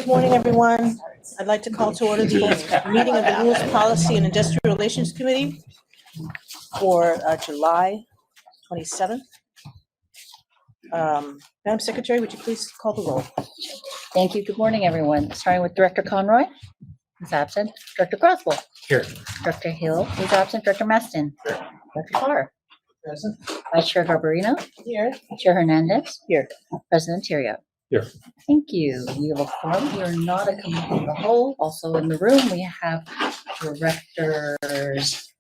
Good morning, everyone. I'd like to call to order the meeting of the Rules, Policy, and Industrial Relations Committee for July 27th. Madam Secretary, would you please call the roll? Thank you. Good morning, everyone. Starting with Director Conroy, who's absent. Director Croswell. Here. Director Hill, who's absent. Director Meston. Here. Director Carr. Present. Vice Chair Garbarino. Here. Chair Hernandez. Here. President Theriault. Here. Thank you. We have a forum. We are not a committee of the whole. Also in the room, we have directors.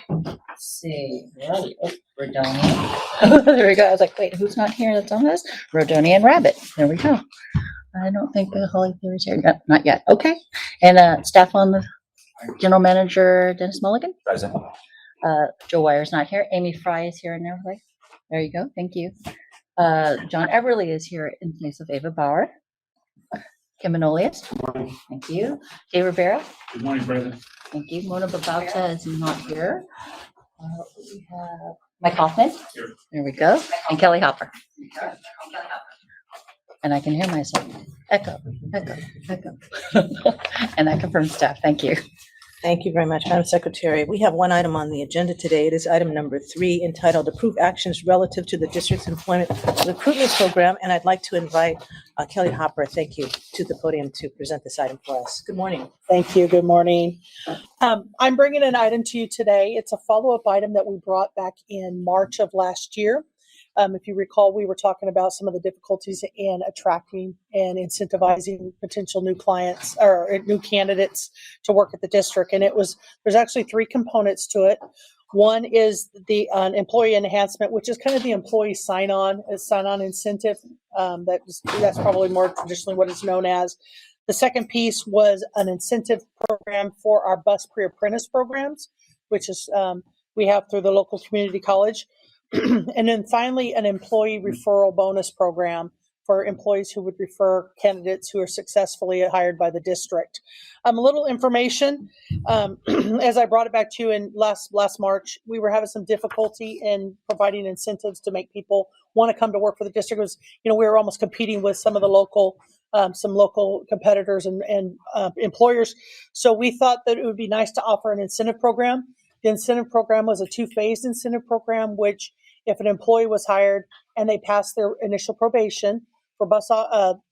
Let's see. Right. Oh, Rodoni. There we go. I was like, wait, who's not here that's on this? Rodoni and Rabbit. There we go. I don't think Holly Theory is here. No, not yet. Okay. And staff on the General Manager Dennis Mulligan. Present. Joe Wire's not here. Amy Fry is here and everything. There you go. Thank you. John Everly is here in place of Ava Bauer. Kim Manolius. Good morning. Thank you. Dave Rivera. Good morning, President. Thank you. Mona Babauta is not here. We have Mike Hoffman. Here. There we go. And Kelly Hopper. And I can hear myself. Echo, echo, echo. And that confirms staff. Thank you. Thank you very much, Madam Secretary. We have one item on the agenda today. It is item number 3, entitled Approve Actions Relative to the District's Employment Recruitment Program. And I'd like to invite Kelly Hopper, thank you, to the podium to present this item for us. Good morning. Thank you. Good morning. I'm bringing an item to you today. It's a follow-up item that we brought back in March of last year. If you recall, we were talking about some of the difficulties in attracting and incentivizing potential new clients or new candidates to work at the district. And there's actually 3 components to it. One is the employee enhancement, which is kind of the employee sign-on incentive. That's probably more traditionally what it's known as. The second piece was an incentive program for our bus pre-apprentice programs, which is we have through the local community college. And then finally, an employee referral bonus program for employees who would refer candidates who are successfully hired by the district. A little information, as I brought it back to you in last March, we were having some difficulty in providing incentives to make people want to come to work for the district. It was, we were almost competing with some of the some local competitors and employers. So we thought that it would be nice to offer an incentive program. The incentive program was a 2-phased incentive program, which if an employee was hired and they passed their initial probation for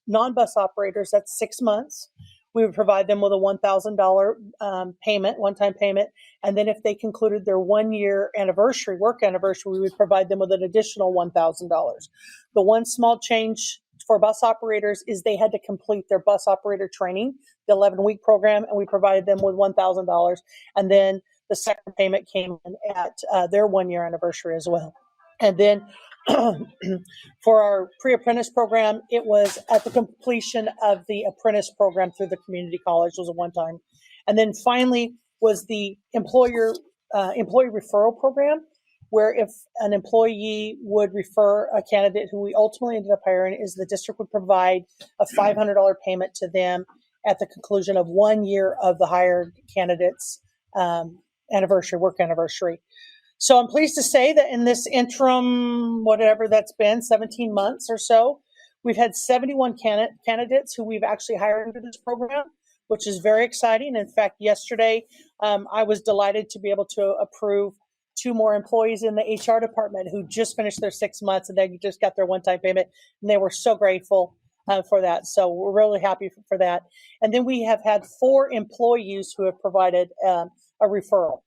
non-bus operators, that's 6 months. We would provide them with a $1,000 payment, one-time payment. And then if they concluded their 1-year work anniversary, we would provide them with an additional $1,000. The one small change for bus operators is they had to complete their bus operator training, the 11-week program, and we provided them with $1,000. And then the second payment came in at their 1-year anniversary as well. And then for our pre-apprentice program, it was at the completion of the apprentice program through the community college. It was a one-time. And then finally was the employee referral program, where if an employee would refer a candidate who we ultimately ended up hiring, is the district would provide a $500 payment to them at the conclusion of 1 year of the hired candidate's work anniversary. So I'm pleased to say that in this interim, whatever that's been, 17 months or so, we've had 71 candidates who we've actually hired into this program, which is very exciting. In fact, yesterday, I was delighted to be able to approve 2 more employees in the HR department who just finished their 6 months and they just got their one-time payment, and they were so grateful for that. So we're really happy for that. And then we have had 4 employees who have provided a referral.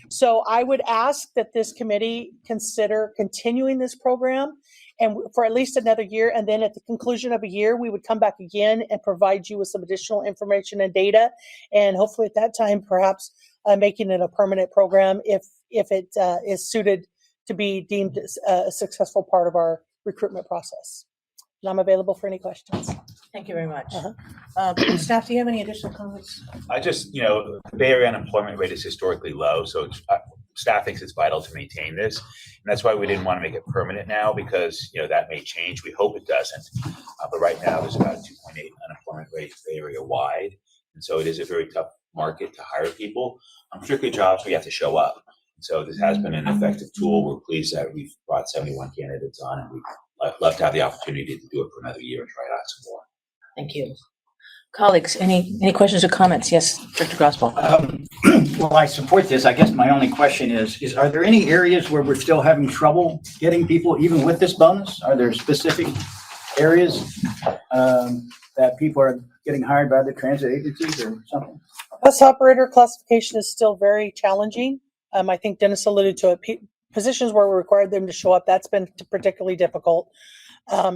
So I would ask that this committee consider continuing this program and for at least another year. And then at the conclusion of a year, we would come back again and provide you with some additional information and data. And hopefully at that time, perhaps making it a permanent program if it is suited to be deemed a successful part of our recruitment process. And I'm available for any questions. Thank you very much. Staff, do you have any additional comments? The Bay Area unemployment rate is historically low, so staff thinks it's vital to maintain this. And that's why we didn't want to make it permanent now, because, that may change. We hope it doesn't. But right now, there's about a 2.8 unemployment rate Bay Area wide. And so it is a very tough market to hire people. Particularly jobs where you have to show up. And so this has been an effective tool. We're pleased that we've brought 71 candidates on, and we'd love to have the opportunity to do it for another year and try it out some more. Thank you. Colleagues, any questions or comments? Yes, Director Grossbaugh. Well, I support this. I guess my only question is are there any areas where we're still having trouble getting people even with this bonus? Are there specific areas that people are getting hired by the transit agencies or something? Bus operator classification is still very challenging. I think Dennis alluded to it. Positions where we required them to show up, that's been particularly difficult.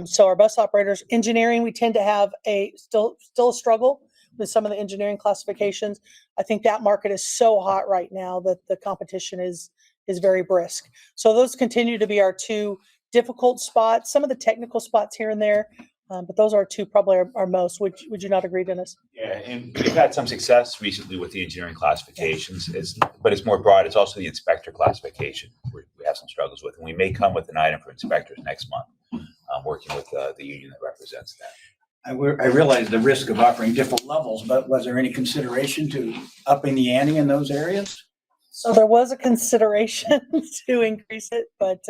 So our bus operators, engineering, we tend to have still a struggle with some of the engineering classifications. I think that market is so hot right now that the competition is very brisk. So those continue to be our two difficult spots. Some of the technical spots here and there, but those are two probably our most. Would you not agree, Dennis? Yeah, and we've had some success recently with the engineering classifications, but it's more broad. It's also the inspector classification we have some struggles with. And we may come with an item for inspectors next month, working with the union that represents that. I realize the risk of offering different levels, but was there any consideration to upping the ante in those areas? So there was a consideration to increase it, but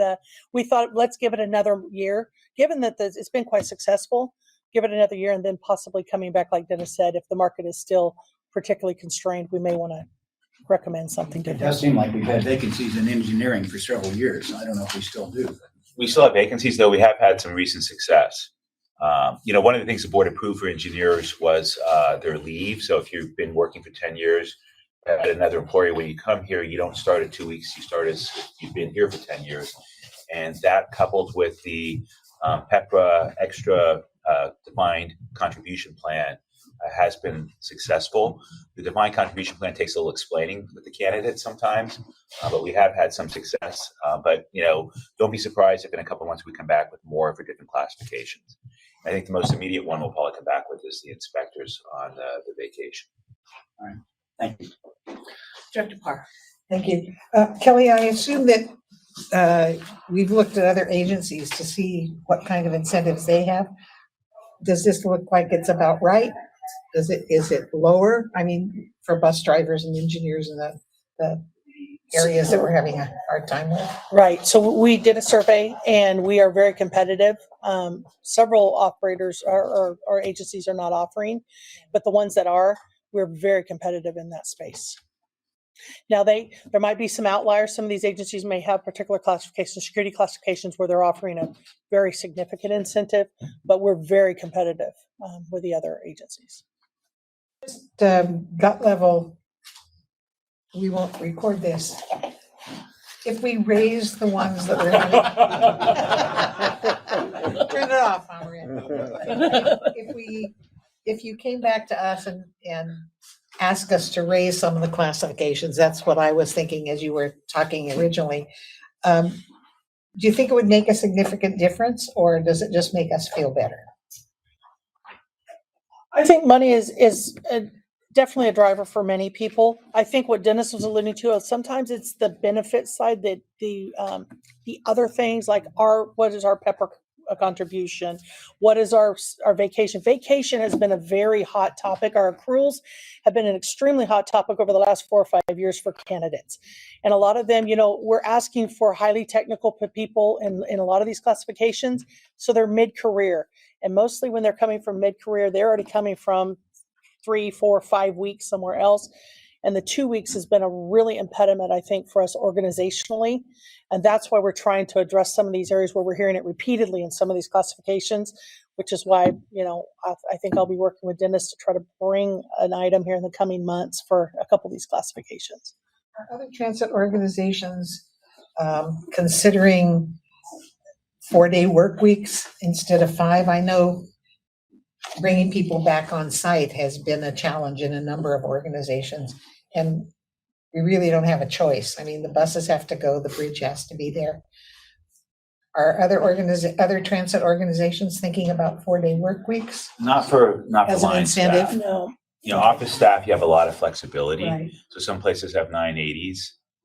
we thought let's give it another year. Given that it's been quite successful, give it another year and then possibly coming back, like Dennis said, if the market is still particularly constrained, we may want to recommend something It different. does seem like we've had vacancies in engineering for several years. I don't know if we still do. We still have vacancies, though we have had some recent success. One of the things the board approved for engineers was their leave. So if you've been working for 10 years at another employer, when you come here, you don't start at 2 weeks. You start as if you've been here for 10 years. And that coupled with the PEPRA extra defined contribution plan has been successful. The defined contribution plan takes a little explaining with the candidates sometimes, but we have had some success. But don't be surprised if in a couple of months we come back with more for different classifications. I think the most immediate one we'll probably come back with is the inspectors on the vacation. All right. Thank you. Director Parr. Thank you. Kelly, I assume that we've looked at other agencies to see what kind of incentives they have. Does this look like it's about right? Is it lower? I mean, for bus drivers and engineers in the areas that we're having a hard time with? Right. So we did a survey and we are very competitive. Several operators or agencies are not offering, but the ones that are, we're very competitive in that space. Now there might be some outliers. Some of these agencies may have particular classifications, security classifications where they're offering a very significant incentive, but we're very competitive with the other agencies. Gut level, we won't record this. If we raise the ones that we're having, turn it off, Maria. If you came back to us and ask us to raise some of the classifications, that's what I was thinking as you were talking originally. Do you think it would make a significant difference, or does it just make us feel better? I think money is definitely a driver for many people. I think what Dennis was alluding to is sometimes it's the benefit side that the other things like what is our PEPRA contribution? What is our vacation? Vacation has been a very hot topic. Our accruals have been an extremely hot topic over the last 4 or 5 years for candidates. And a lot of them, we're asking for highly technical people in a lot of these classifications. So they're mid-career. And mostly when they're coming from mid-career, they're already coming from 3, 4, 5 weeks somewhere else. And the 2 weeks has been a really impediment, I think, for us organizationally. And that's why we're trying to address some of these areas where we're hearing it repeatedly in some of these classifications, which is why, I think I'll be working with Dennis to try to bring an item here in the coming months for a couple of these classifications. Are other transit organizations considering 4-day work weeks instead of 5? I know bringing people back on site has been a challenge in a number of organizations, and we really don't have a choice. I mean, the buses have to go, the bridge has to be there. Are other transit organizations thinking about 4-day work weeks Not for as an line incentive? staff. No. Office staff, you have a lot of flexibility. Right. So some places have 980s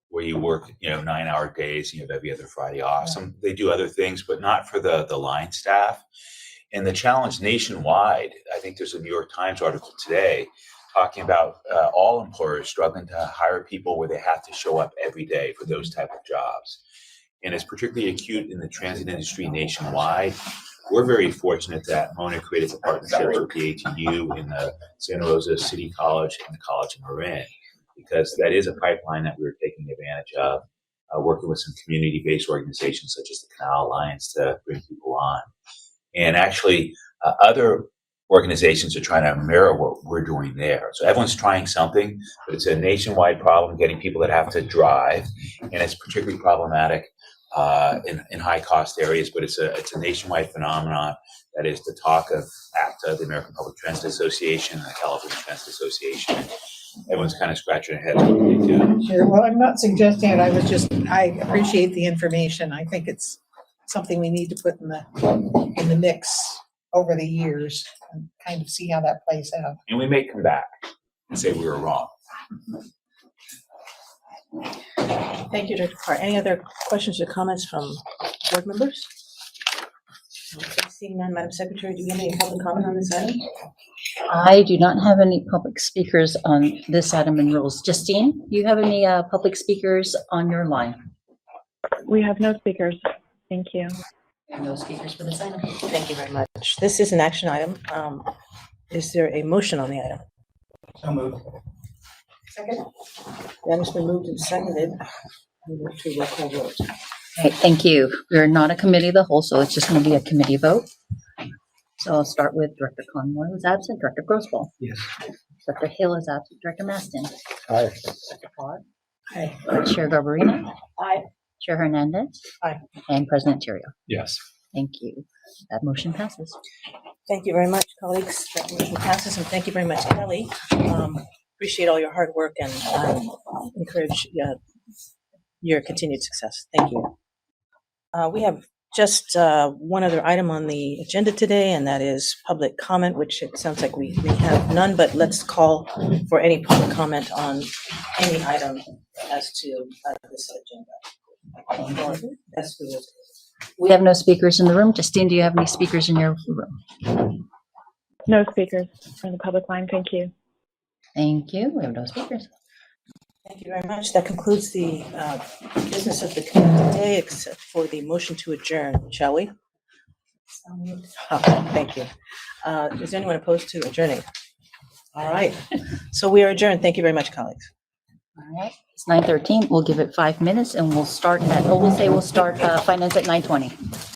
where you work, 9-hour days, you have every other Friday off. Some, they do other things, but not for the line staff. And the challenge nationwide, I think there's a New York Times article today talking about all employers struggling to hire people where they have to show up every day for those type of jobs. And it's particularly acute in the transit industry nationwide. we're very fortunate that Mona created some partnerships with the ATU in the Santa Rosa City College and the College in Marin, because that is a pipeline that we were taking advantage of, working with some community-based organizations such as the Canal Alliance to bring people on. And actually, other organizations are trying to mirror what we're doing there. So everyone's trying something, but it's a nationwide problem getting people that have to drive, and it's particularly problematic in high-cost areas. But it's a nationwide phenomenon that is the talk of APTA, the American Public Transit Association, and the California Transit Association. Everyone's kind of scratching their heads what they do. Sure, well, I'm not suggesting it, I appreciate the information. I think it's something we need to put in the mix over the years and kind of see how that plays out. And we may come back and say we were wrong. Thank you, Director Carr. Any other questions or comments from board members? Okay, seeing none, Madam Secretary, do we have any public comment on this item? I do not have any public speakers on this item in rules. Justine, do you have any public speakers on your line? We have no speakers. Thank you. No speakers for this item. Thank you very much. This is an action item. Is there a motion on the item? So moved. Second? That has been moved and seconded. We move to roll call vote. Okay, thank you. We're not a committee of the whole, so it's just going to be a committee vote. So I'll start with Director Conroy was absent, Director Grossball. Yes. Director Hill is absent, Director Maston. Aye. Director Carr. Aye. Chair Garbarino. Aye. Chair Hernandez. Aye. And President Terrio. Yes. Thank you. That motion passes. Thank you very much, colleagues. That motion passes, and thank you very much, Kelly. Appreciate all your hard work and encourage your continued success. Thank you. We have just one other item on the agenda today, and that is public comment, which it sounds like we have none, but let's call for any public comment on any item as to this agenda. That's the We have no speakers in the room. Justine, do you have any speakers in your room? No speakers on the public line. Thank you. Thank you. We have no speakers. Thank you very much. That concludes the business of the committee today, except for the motion to adjourn, shall we? Thank you. Is anyone opposed to adjourning? All right. So we are adjourned. Thank you very much, colleagues. All right. It's 9:13. We'll give it 5 minutes and we'll start finance at 9:20.